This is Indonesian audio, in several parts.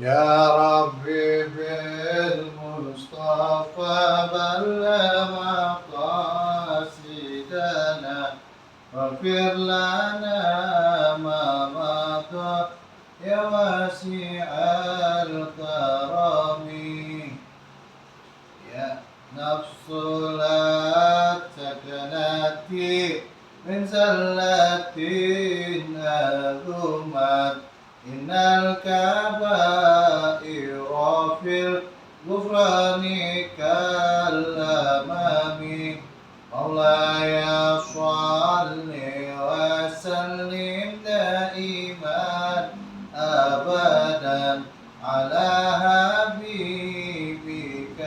يا ربي بالمصطفى بلغ مقاصدنا واغفر لنا ما مضى يا واسع الكرم يا نفس لا تكنتي من زلة أذمت إن الكبائر في الغفران كالأمام مولاي صل وسلم دائما أبدا على حبيبك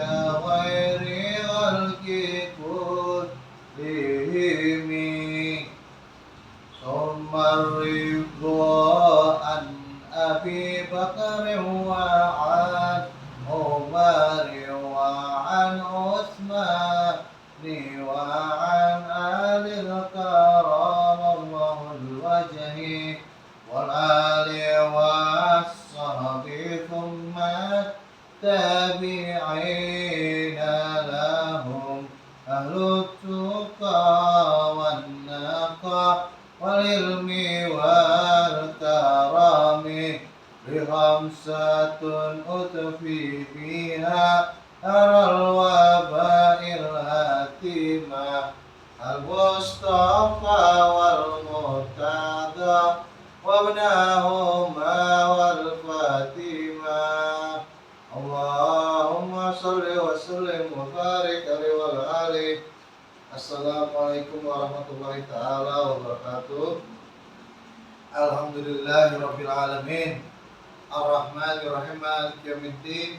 غير خلق كلهم ثم الرضا عن أبي بكر وعن عمر وعن عثمان وعن آل الكرام الله الوجه والآل والصحب ثم التابعين لهم أهل التقى والنقى والعلم والكرم بخمسة أطفي فيها أرى الوباء الهاتمة المصطفى والمرتضى وابنهما والفاتمة اللهم صل وسلم وبارك عليه وعلى آله. Assalamualaikum warahmatullahi taala wabarakatuh. Alhamdulillahirabbil alamin. Ar-Rahmanir Rahim Maliki yaumiddin.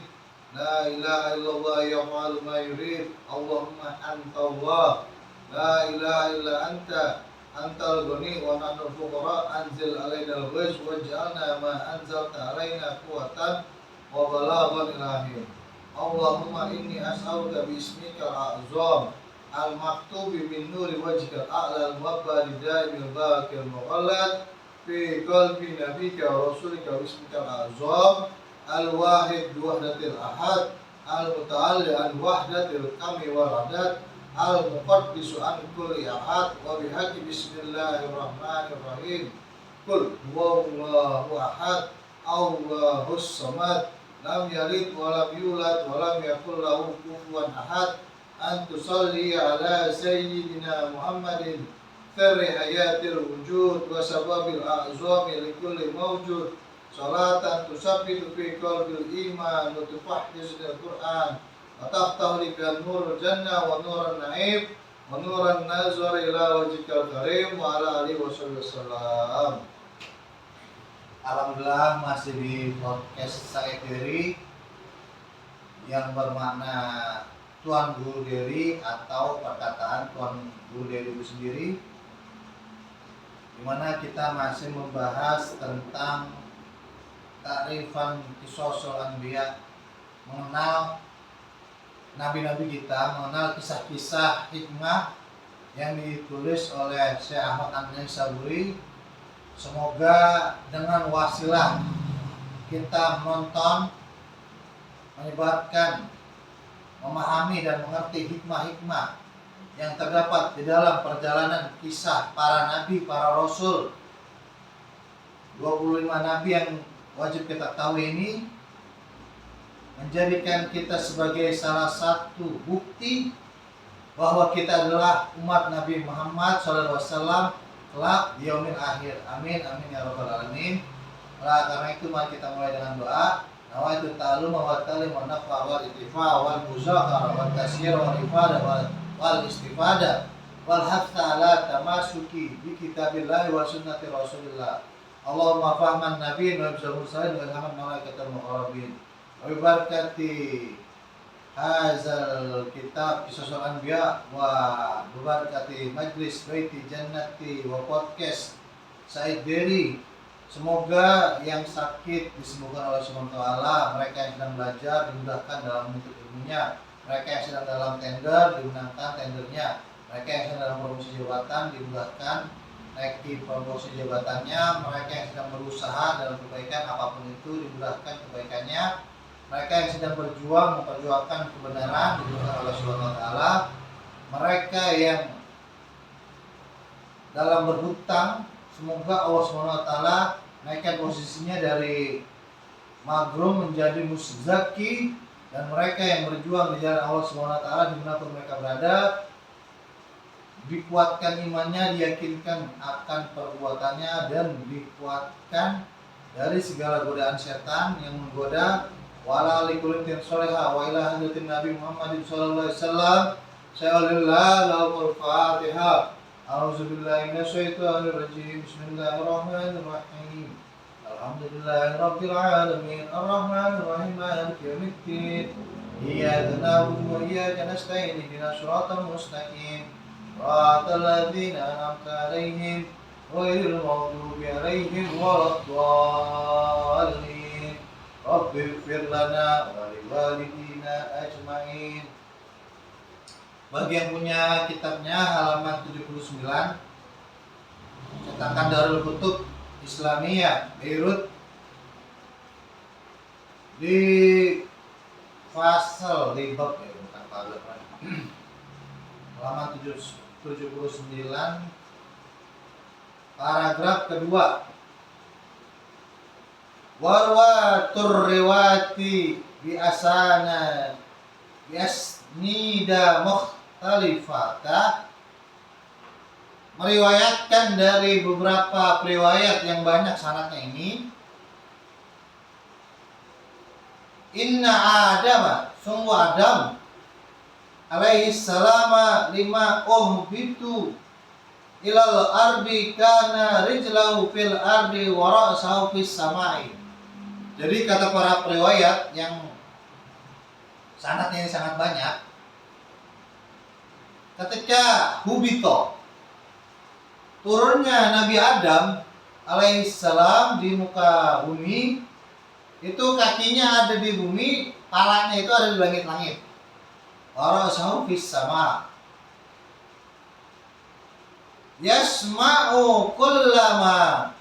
La ilaha illallah yaf'alu ma yurid. Allahumma anta Allah. La ilaha illa anta. Antal ghani wa nahnu fuqara. Anzil alaina al-ghaiz waj'alna ma anzalta alaina quwwatan wa balaghan ilahi. Allahumma inni as'aluka bi ismika al-a'zam al-maktubi min nuri wajhikal a'la al-muwabbali daimil baqil mughallad fi qalbi nabika wa rasulika bismikal azam al-wahid biwahdatil ahad al-muta'alli an wahdatil kami wal adad al-muqaddisu an kulli ahad wa bihaqqi bismillahirrahmanirrahim qul huwallahu ahad Allahus samad lam yalid wa lam yulad wa lam yakul lahu kufuwan ahad an tusalli ala sayyidina Muhammadin khairi hayatil wujud wa sababil a'zami likulli mawjud salatan tusabbitu fi qalbil iman wa tufahhiz bil Qur'an wa taftahu likan nurul jannah wa nuran na'im wa nuran nazar ila wajhikal karim wa ala alihi wasallam. Alhamdulillah masih di podcast saya Dery yang bermakna Tuan Guru Dery atau perkataan Tuan Guru Dery itu sendiri, di mana kita masih membahas tentang takrifan qisasul anbiya, mengenal nabi-nabi kita, mengenal kisah-kisah hikmah yang ditulis oleh Syekh Ahmad An-Naisaburi. Semoga dengan wasilah kita menonton, menyebarkan, memahami dan mengerti hikmah-hikmah yang terdapat di dalam perjalanan kisah para nabi, para rasul. 25 nabi yang wajib kita tahu ini menjadikan kita sebagai salah satu bukti bahwa kita adalah umat Nabi Muhammad SAW kelak di yaumil akhir. Amin amin ya rabbal alamin. Karena itu mari kita mulai dengan doa. Nawaitu ta'alluma wa ta'lim wa naf'a wal ittifa' wal muzakara wal tasyir wal ifada wal istifada wal hatta ala tamasuki bi kitabillahi wa sunnati rasulillah. Allahumma fahman nabiyyin wa ibzal mursalin wa ilhaman malaikatul muqarrabin wa bibarakati hazal kitab qisasul anbiya wa bibarakati majlis baiti jannati wa podcast Said Dery. Semoga yang sakit disembuhkan oleh SWT, mereka yang sedang belajar dimudahkan dalam menuntut ilmunya, mereka yang sedang dalam tender dimenangkan tendernya, mereka yang sedang dalam promosi jabatan dimudahkan naiki promosi jabatannya, mereka yang sedang berusaha dalam kebaikan apapun itu dimudahkan kebaikannya, mereka yang sedang berjuang memperjuangkan kebenaran dimudahkan Allah Subhanahu wa taala, mereka yang dalam berhutang semoga Allah Subhanahu wa taala naikkan posisinya dari magrum menjadi muzaki, dan mereka yang berjuang di jalan Allah Subhanahu wa taala dimanapun mereka berada dikuatkan imannya, diyakinkan akan perbuatannya, dan dikuatkan dari segala godaan setan yang menggoda. Wala likulitin soleha wa ila hadratin Nabi Muhammad sallallahu alaihi wasallam. Sya'alillah lahul Fatihah. A'udzubillahi minasyaitonir rajim. Bismillahirrahmanirrahim. Alhamdulillahirabbil alamin. Arrahmanir rahim. Maliki yaumiddin. Iyyaka na'budu wa iyyaka nasta'in. Ihdinas shiratal mustaqim. صراط الذين أنعمت عليهم غير المغضوب عليهم ولا الضالين رب اغفر لنا ولوالدينا أجمعين. Bagi yang punya kitabnya halaman 79, cetakan Darul Kutub Islamiyah Beirut, di fasal di bab bukan paragraf halaman 79 paragraf kedua. Warwatur riwati biasana biasnida mukhtalifata, meriwayatkan dari beberapa riwayat yang banyak sanadnya ini. Inna Adama, sungguh Adam alaihi salama lima uhbitu ilal ardi kana rijlahu fil ardi wa ra'sahu fis samai. Jadi kata para periwayat yang sanadnya ini sangat banyak, ketika hubito turunnya Nabi Adam alaihi salam di muka bumi, itu kakinya ada di bumi, palanya itu ada di langit-langit. Warasahu fis sama, yasma'u kullama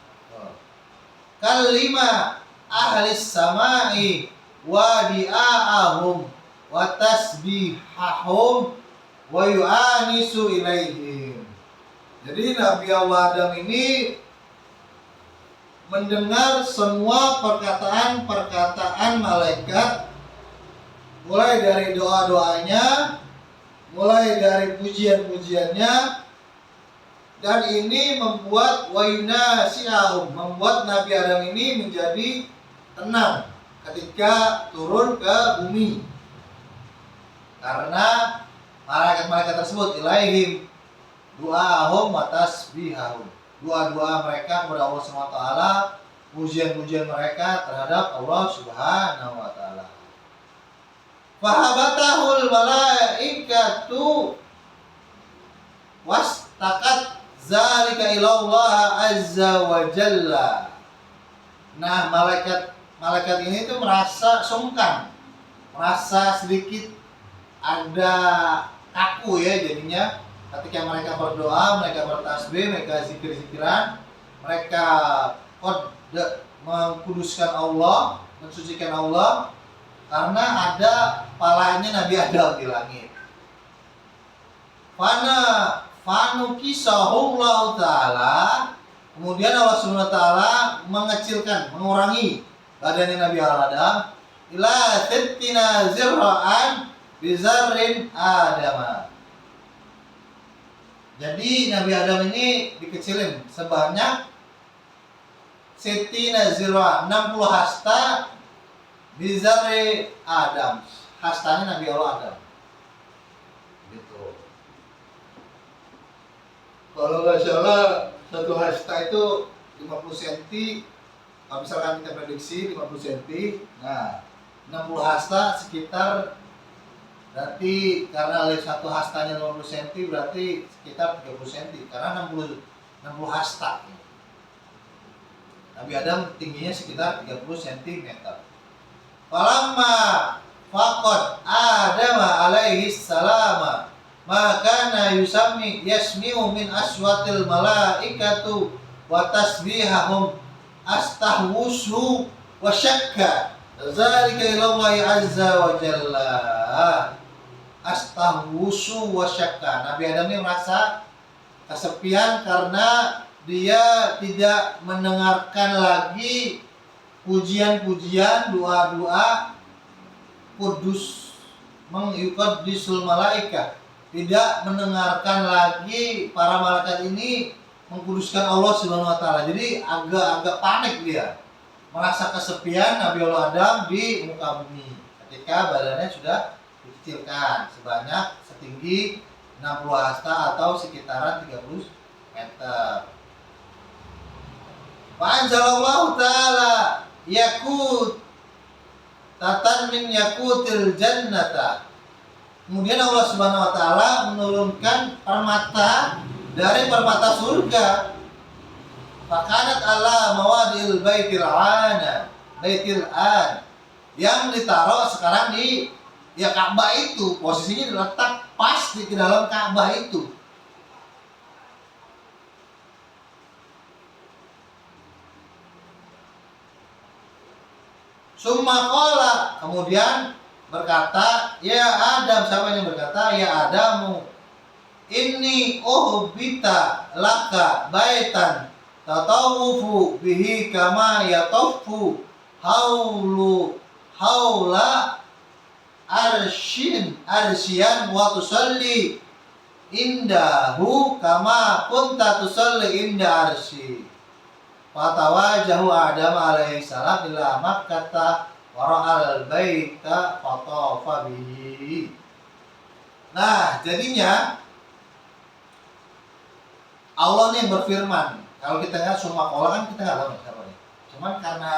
kalima ahli samai wa di'ahum wa tasbihahum wa yu'anisu ilaihim. Jadi Nabi Allah Adam ini mendengar semua perkataan-perkataan malaikat, mulai dari doa-doanya, mulai dari pujian-pujiannya, dan ini membuat wayuna si'ahum, membuat Nabi Adam ini menjadi tenang ketika turun ke bumi, karena malaikat-malaikat tersebut ilaihim du'ahum wa tasbihahum, doa-doa mereka kepada Allah Subhanahu wa taala, pujian-pujian mereka terhadap Allah Subhanahu wa taala. Fahabatahul malaikatu wastakat zalika ilallah azza wa jalla. Nah, malaikat ini tuh merasa sungkan, merasa sedikit ada kaku ya jadinya ketika mereka berdoa, mereka bertasbih, mereka zikir-zikiran, mereka mengkuduskan Allah, mensucikan Allah, karena ada palanya Nabi Adam di langit. Fanukisahullahu ta'ala, kemudian Allah Subhanahu wa taala mengecilkan, mengurangi badannya Nabi Adam ila sittina zira'an bizarrin Adam. Jadi Nabi Adam ini dikecilin sebanyak sittina zira'an, 60 hasta bizarri Adam, hastanya Nabi Allah Adam. Gitu. Kalau nggak salah satu hasta itu 50 cm. Kalau misalkan kita prediksi 50 cm, nah 60 hasta sekitar, berarti karena satu hastanya 50 cm berarti sekitar 30 cm, karena 60 hasta. Nabi Adam tingginya sekitar 30 cm. Falamma faqad Adam alaihi salama maka na yusami yasmi'u min aswatil malaikatu wa tasbihahum astahwusu wa syakka zalika ilallahi azza wa jalla. Astahwusu wa syakka, Nabi Adam ini merasa kesepian karena dia tidak mendengarkan lagi pujian-pujian, doa-doa kudus mengqaddisul malaika, tidak mendengarkan lagi para malaikat ini mengkuduskan Allah Subhanahu wa taala. Jadi agak-agak panik dia. Merasa kesepian Nabi Allah Adam di muka bumi ketika badannya sudah dikecilkan sebanyak setinggi 60 hasta atau sekitaran 30 meter. Wa anzalallahu ta'ala yakut tatan min yakutil jannata. Kemudian Allah Subhanahu wa taala menurunkan permata dari permata surga. Fakanat ala mawadil baitil an yang ditaruh sekarang di Ka'bah itu, posisinya diletak pas di dalam Ka'bah itu. Summa qala, kemudian berkata, ya Adam, siapa yang berkata, ya Adamu, inni uhbita laka baitan tatawufu bihi kama yatawfu haula arsyan wa tusalli indahu kama kunta tusalli inda arsy. Fatawajahu Adam alaihi salam ila Makkah wa ra'al baita fatafa bihi. Nah, jadinya Allah nih berfirman. Kalau kita lihat summa qala kan kita nggak tahu siapa nih. Cuman karena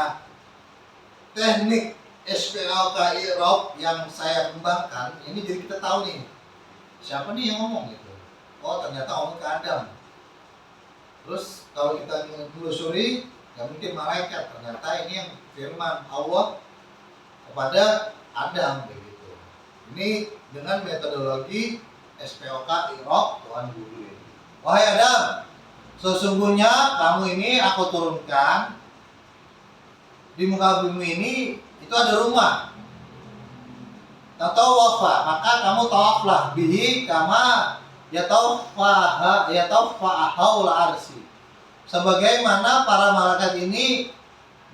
teknik SPLK i'rab yang saya kembangkan, ini jadi kita tahu nih siapa nih yang ngomong gitu. Oh, ternyata ngomong ke Adam. Terus kalau kita menelusuri, nggak mungkin malaikat. Ternyata ini yang firman Allah kepada Adam begitu. Ini dengan metodologi SPOK i'rab Tuhan Guru ini. Wahai Adam, sesungguhnya kamu ini aku turunkan di muka bumi ini, itu ada rumah. Tatawafa, maka kamu tawaflah bihi kama yatawfa haula arsy. Sebagaimana para malaikat ini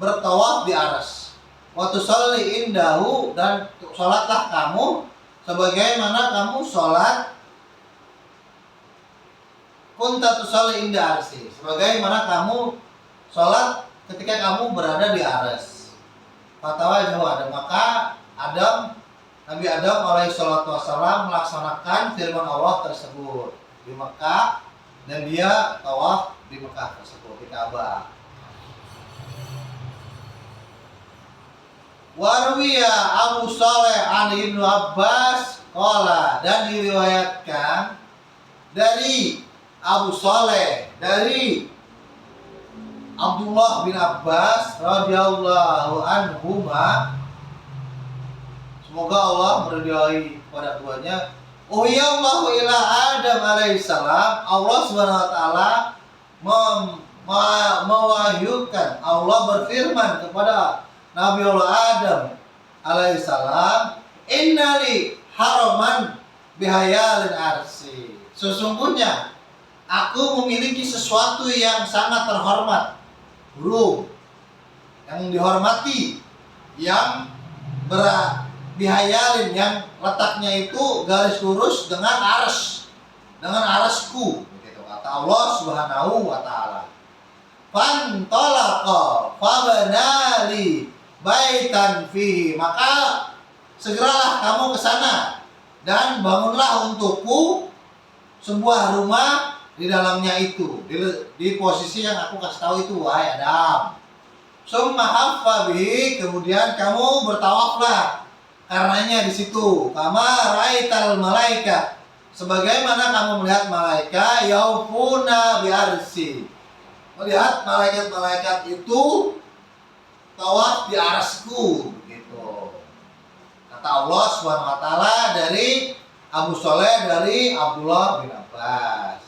bertawaf di arsy. Wa tusalli indahu, dan salatlah kamu sebagaimana kamu salat kunta tusalli inda arsy, sebagaimana kamu salat ketika kamu berada di arsy. Fatawajahu Adam, maka Nabi Adam alaihi salatu wassalam melaksanakan firman Allah tersebut di Mekah, dan dia tawaf di Mekah tersebut, di Ka'bah. Warwiya Abu Saleh an Ibnu Abbas qala, dan diriwayatkan dari Abu Saleh dari Abdullah bin Abbas radhiyallahu anhuma, semoga Allah meridhai pada keduanya. Oh ya Allah ila Adam alaihissalam, Allah Subhanahu wa taala mewahyukan, Allah berfirman kepada Nabi Allah Adam alaihissalam, innali haraman bihayalin arsy, sesungguhnya aku memiliki sesuatu yang sangat terhormat, burung yang dihormati, yang bihayalin, yang letaknya itu garis lurus dengan arsku, begitu kata Allah Subhanahu wa taala. Fantalaqa fabanali baitan fihi, maka segeralah kamu ke sana dan bangunlah untukku sebuah rumah di dalamnya itu, di posisi yang aku kasih tahu itu, wahai Adam. Summa haffa bihi, kemudian kamu bertawaflah karenanya di situ. Kama raital malaika, sebagaimana kamu melihat malaikat yaufuna bi arsy, melihat malaikat-malaikat itu tawaf di arsku begitu. Kata Allah Subhanahu wa taala dari Abu Soleh dari Abdullah bin Abbas.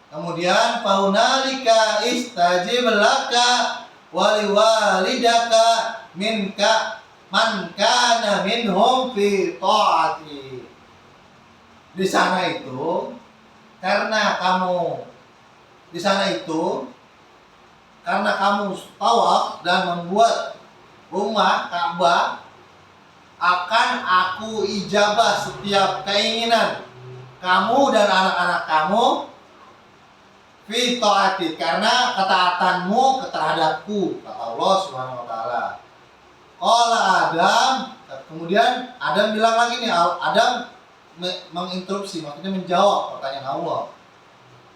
Kemudian faunalika istajib laka wali walidaka minka man kana minhum fi ta'ati. Di sana itu karena kamu tawaf dan membuat rumah Ka'bah, akan aku ijabah setiap keinginan kamu dan anak-anak kamu fi ta'ati, karena ketaatanmu terhadapku, kata Allah Subhanahu wa taala. Qala Adam, kemudian Adam bilang lagi nih, Adam menginterupsi, maksudnya menjawab pertanyaan Allah.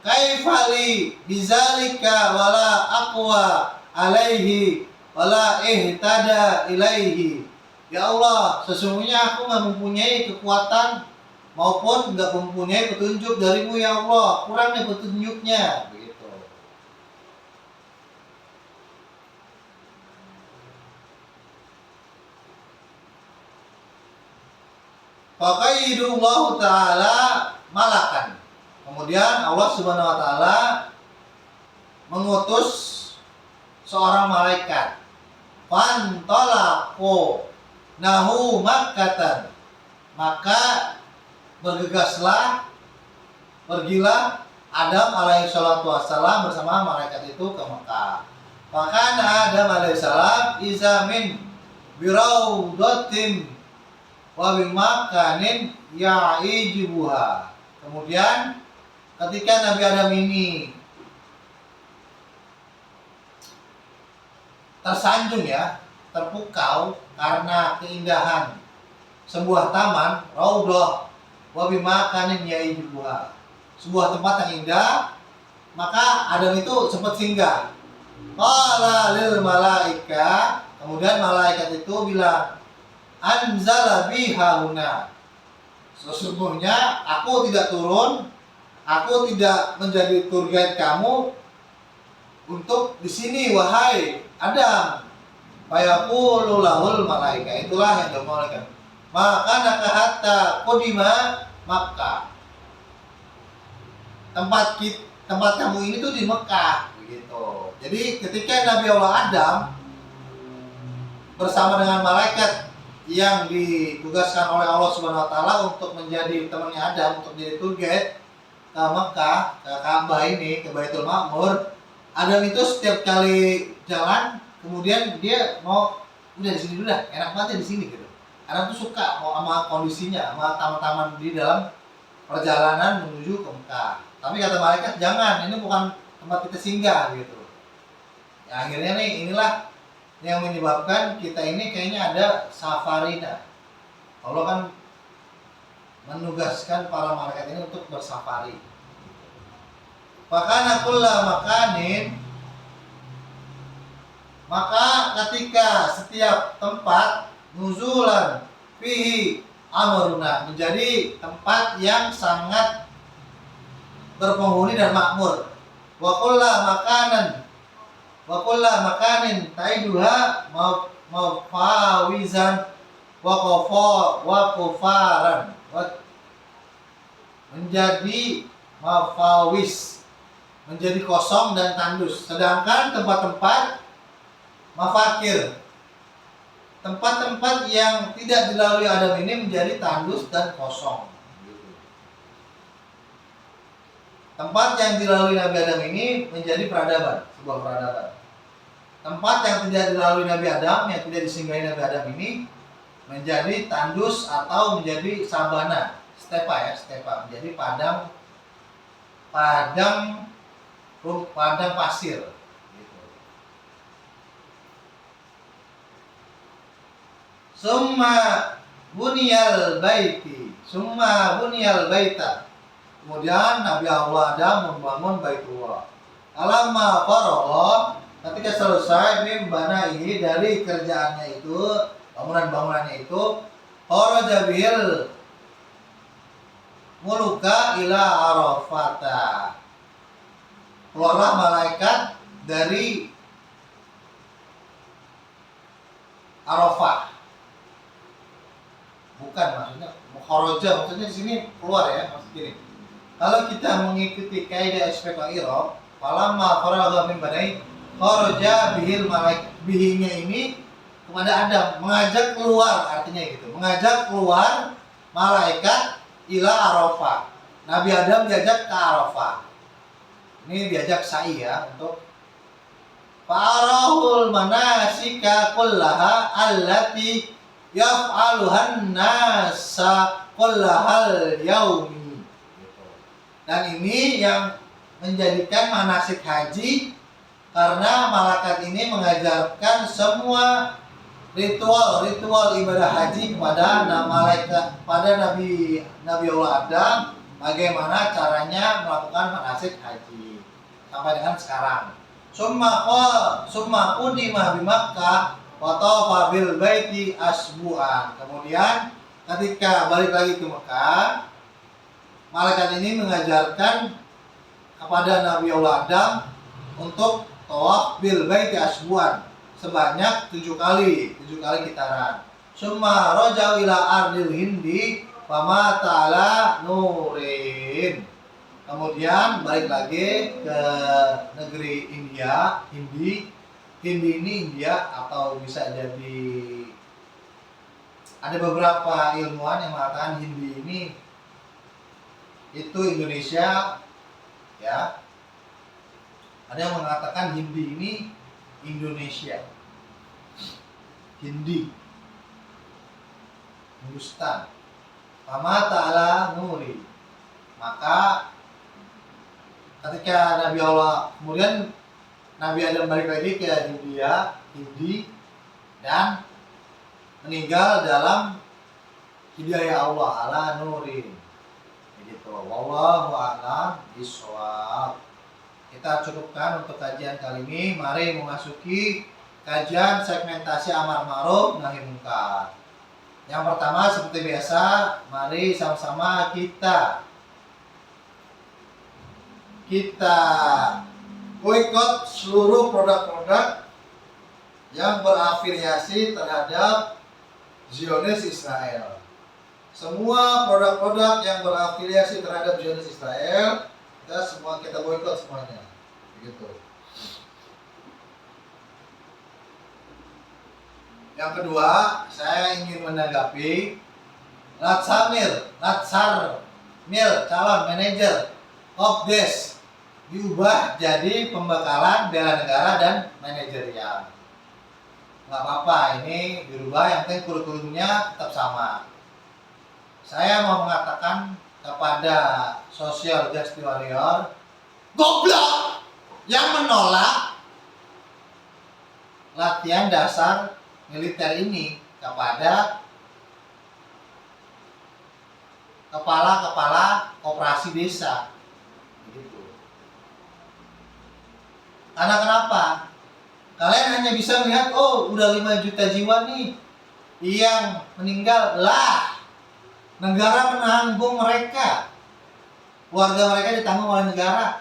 Kaifali bizalika wala aqwa alaihi wala ihtada ilaihi. Ya Allah, sesungguhnya aku nggak mempunyai kekuatan maupun nggak mempunyai petunjuk darimu ya Allah, kurang nih petunjuknya, begitu. Faqaidullah ta'ala malakan. Kemudian Allah Subhanahu wa taala mengutus seorang malaikat. Fantalaqo nahu makkatan. Maka pergilah Adam alaihi salatu wassalam bersama malaikat itu ke Mekah. Maka Adam alaihi salam iza min biraudatin wa bimakanin ya'ijibuha. Kemudian ketika Nabi Adam ini tersanjung terpukau karena keindahan sebuah taman, raudhah wa bimakanin ya'ijibuha, sebuah tempat yang indah, maka Adam itu sempat singgah. Qala lil malaika, kemudian malaikat itu bilang, anzala biha huna, sesungguhnya aku tidak turun, aku tidak menjadi tour guide kamu untuk di sini wahai Adam. Fayaqulu lahul malaika, itulah yang dimaukan. Maka naka hatta qudima Makkah. Tempat kamu ini tuh di Mekah, begitu. Jadi ketika Nabi Allah Adam bersama dengan malaikat yang ditugaskan oleh Allah Subhanahu wa taala untuk menjadi temannya Adam, untuk menjadi tour guide ke Mekah, ke Ka'bah ini, ke Baitul Ma'mur, Adam itu setiap kali jalan, kemudian dia mau udah di sini dulu dah, enak banget di sini gitu. Adam tuh suka mau sama kondisinya, sama taman-taman di dalam perjalanan menuju ke Mekah. Tapi kata malaikat, jangan, ini bukan tempat kita singgah gitu. Ya, akhirnya nih inilah yang menyebabkan kita ini kayaknya ada safarina. Allah kan menugaskan para malaikat ini untuk bersafari. Fakana kulla makanin, maka ketika setiap tempat nuzulan fihi amruna, menjadi tempat yang sangat berpenghuni dan makmur. Wa kulla makanin taiduha mafawizan wa kufaran, menjadi mafawiz, menjadi kosong dan tandus. Sedangkan tempat-tempat mafakir, tempat-tempat yang tidak dilalui Adam ini menjadi tandus dan kosong. Tempat yang dilalui Nabi Adam ini menjadi peradaban, sebuah peradaban. Tempat yang tidak dilalui Nabi Adam, yang tidak disinggahi Nabi Adam ini menjadi tandus atau menjadi sabana, stepa, menjadi padang pasir. Summa buniyal baita. Kemudian Nabi Allah Adam membangun Baitullah. Alamma faragha, ketika selesai mimbanahi dari kerjaannya itu, bangunan-bangunannya itu, kharaja bil muluka ila Arafata. Keluarlah malaikat dari Arafah. Bukan, maksudnya kharaja maksudnya di sini keluar ya, maksud gini. Kalau kita mengikuti kaidah istiqaq i'rab, falamma faragha min badai kharaja bihil malaik, bihinya ini kepada Adam, mengajak keluar, artinya gitu. Mengajak keluar malaikat ila Arafah. Nabi Adam diajak ke Arafah. Ini diajak sa'i ya, untuk farahul manasika kullaha allati yaf'aluhan nasa kullahal yaumi. Dan ini yang menjadikan manasik haji, karena malaikat ini mengajarkan semua ritual ibadah haji kepada malaikat, pada Nabi Allah Adam, bagaimana caranya melakukan manasik haji sampai dengan sekarang. Summa qudima bi Makkah wa tawafa bil baiti asbu'an. Kemudian ketika balik lagi ke Mekah, malaikat ini mengajarkan kepada Nabi Allah Adam untuk tawaf bil baiti asbu'an sebanyak 7 kali kitaran. Summa raja'u ila ardil hindi fama ta'ala nurin. Kemudian balik lagi ke negeri India. Hindi ini India, atau bisa jadi ada beberapa ilmuwan yang mengatakan Hindi ini itu Indonesia ya. Ada yang mengatakan Hindi ini Indonesia. Hindi, Hindustan. Fama ta'ala nuri. Maka ketika Nabi Allah, kemudian Nabi Adam balik lagi ke Hindi, dan meninggal dalam hidayah Allah, ala nurin. Begitu. Wallahu a'lam bishawab. Kita cukupkan untuk kajian kali ini. Mari memasuki kajian segmentasi amar ma'ruf nahi munkar. Yang pertama, seperti biasa, mari sama-sama kita boikot seluruh produk-produk yang berafiliasi terhadap Zionis Israel. Semua produk-produk yang berafiliasi terhadap Zionis Israel, kita boikot semuanya. Begitu. Yang kedua, saya ingin menanggapi Latsar Mil, calon manajer Opdes, diubah jadi pembekalan bela negara dan manajerial. Nggak apa-apa, ini dirubah, yang penting kurikulumnya tetap sama. Saya mau mengatakan kepada social justice warrior goblok yang menolak latihan dasar militer ini kepada kepala-kepala operasi desa. Begitu. Karena kenapa? Kalian hanya bisa melihat, oh udah 5 juta jiwa nih yang meninggal. Lah, negara menanggung mereka, keluarga mereka ditanggung oleh negara.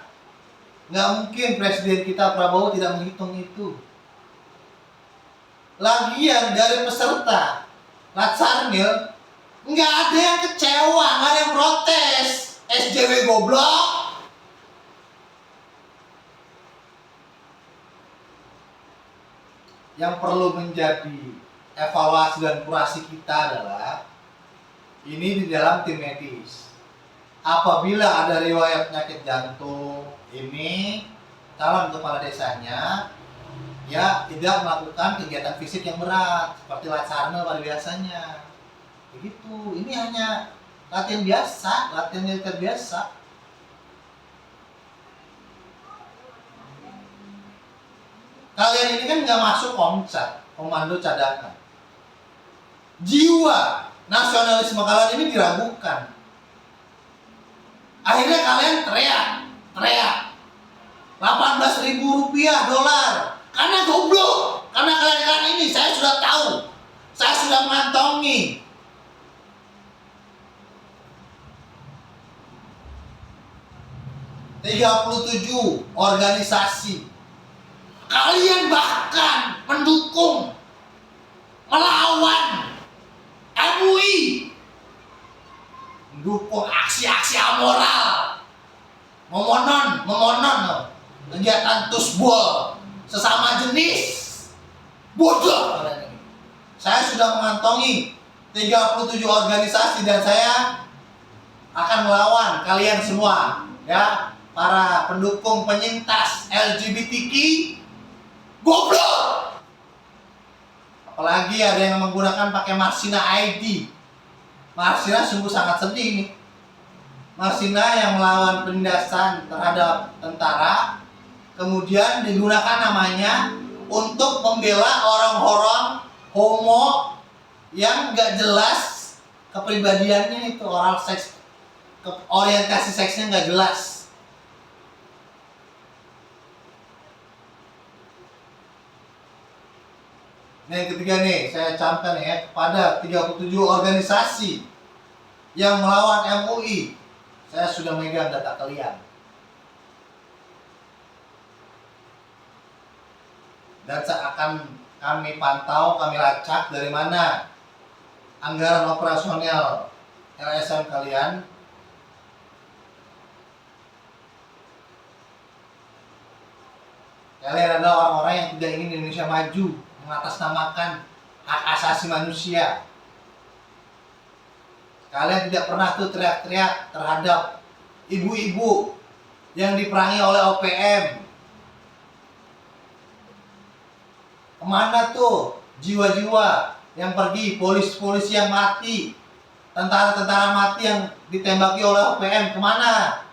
Nggak mungkin presiden kita Prabowo tidak menghitung itu. Lagian dari peserta Latsarmil nggak ada yang kecewa, nggak ada yang protes. SJW goblok. Yang perlu menjadi evaluasi dan kurasi kita adalah ini di dalam tim medis. Apabila ada riwayat penyakit jantung, ini calon kepala desanya ya tidak melakukan kegiatan fisik yang berat seperti Latsarmil pada biasanya. Begitu. Ini hanya latihan biasa, latihan militer biasa. Kalian ini kan nggak masuk komcat, komando cadangan. Jiwa nasionalisme kalian ini diragukan. Akhirnya kalian teriak. 18.000 rupiah dolar. Karena goblok. Karena kalian ini saya sudah tahu. Saya sudah mengantongi. (37) organisasi. Kalian bahkan mendukung, melawan MUI. Saya sudah mengantongi 37 organisasi dan saya akan melawan kalian semua, ya, para pendukung penyintas LGBTQ goblok. Apalagi ada yang menggunakan pakai Marsina ID. Marsina sungguh sangat sedih nih. Marsina yang melawan penindasan terhadap tentara, kemudian digunakan namanya untuk membela orang-orang homo yang gak jelas kepribadiannya, itu oral seks, orientasi seksnya gak jelas. Nah, yang ketiga nih, saya camkan ya, kepada 37 organisasi yang melawan MUI, saya sudah megang data kalian. Dan akan kami pantau, kami lacak dari mana anggaran operasional LSM kalian. Kalian adalah orang-orang yang tidak ingin Indonesia maju, mengatasnamakan hak asasi manusia. Kalian tidak pernah tuh teriak-teriak terhadap ibu-ibu yang diperangi oleh OPM. Kemana tuh jiwa-jiwa yang pergi, polisi-polisi yang mati, tentara-tentara mati yang ditembaki oleh OPM, kemana?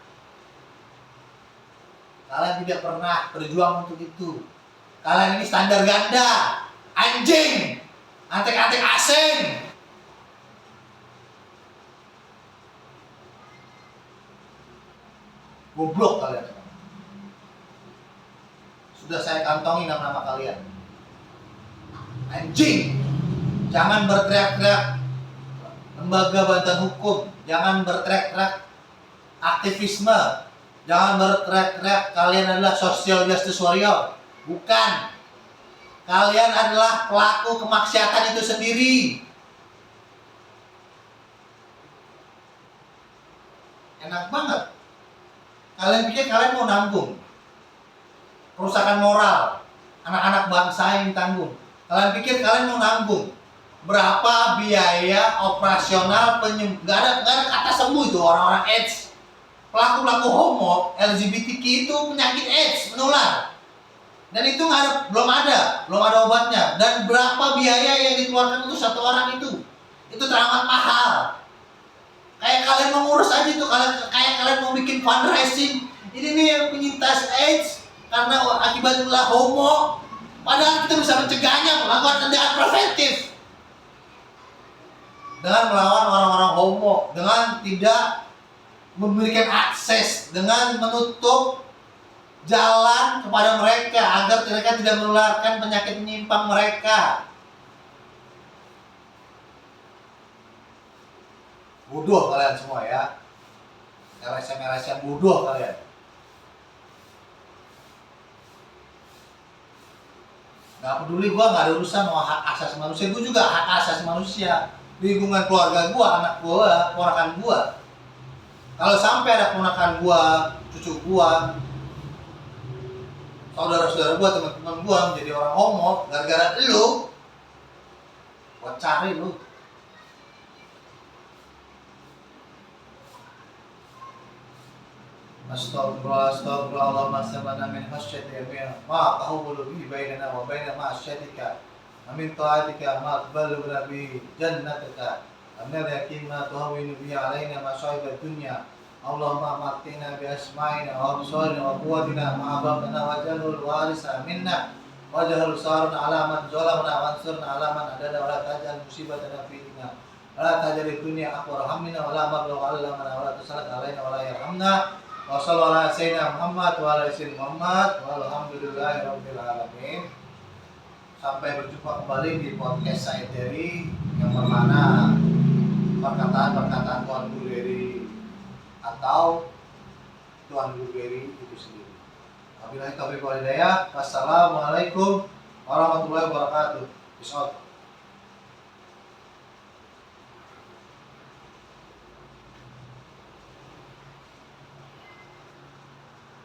Kalian tidak pernah berjuang untuk itu. Kalian ini standar ganda, anjing, antek-antek asing. Goblok kalian. Sudah saya kantongi nama-nama kalian. Anjing. Jangan berteriak-teriak lembaga bantuan hukum. Jangan berteriak-teriak aktivisme. Jangan berteriak-teriak kalian adalah social justice warrior. Bukan. Kalian adalah pelaku kemaksiatan itu sendiri. Enak banget. Kalian pikir kalian mau nanggung kerusakan moral anak-anak bangsa yang ditanggung? Kalian pikir kalian mau nanggung berapa biaya operasional gak ada kata sembuh itu orang-orang AIDS. Pelaku-pelaku homo LGBTQ itu penyakit AIDS menular. Dan itu belum ada obatnya. Dan berapa biaya yang dikeluarkan untuk satu orang itu teramat mahal. Kayak kalian mau ngurus aja tuh, kayak kalian mau bikin fundraising. Ini nih yang penyintas AIDS karena akibatnya homo. Padahal kita bisa mencegahnya, melakukan tindakan preventif dengan melawan orang-orang homo, dengan tidak memberikan akses, dengan menutup jalan kepada mereka agar mereka tidak menularkan penyakit menyimpang mereka. Bodoh kalian semua ya. LSM bodoh kalian. Gak peduli, gua gak ada urusan sama hak asasi manusia. Gua juga hak asasi manusia. Di lingkungan keluarga gua, anak gua, ponakan gua. Kalau sampai ada ponakan gua, cucu gua, saudara-saudara gua, teman-teman gua menjadi orang homo gara-gara lu, gua cari lu. Astagfirullah, Allahumma sabana min khasyatika ma tahawulu bihi bainana wa baina ma'asyatika amin ta'atika ma tbalugna bihi jannatika amnal yakin ma tuhawinu bihi alaina masa'ib ad-dunya Allahumma matina bi asma'ina wa absarina wa quwwatina ma abaqna wa jalul warisa minna wa jahal sarun ala man zalamna wa ansurna ala man adana wa la tajal musibatana fi dinina wa la tajal dunya akbar hamina wa la mablagha alamana wa la tusallat alaina wa la yarhamna. Wassallallahu ala sayyidina Muhammad wa ala sayyidina Muhammad walhamdulillahirabbil alamin. Sampai berjumpa kembali di podcast saya Dery yang bermana perkataan-perkataan Tuan Guru Dery atau Tuan Guru Dery itu sendiri. Wabillahi taufiq wal hidayah. Wassalamualaikum warahmatullahi wabarakatuh. Peace out.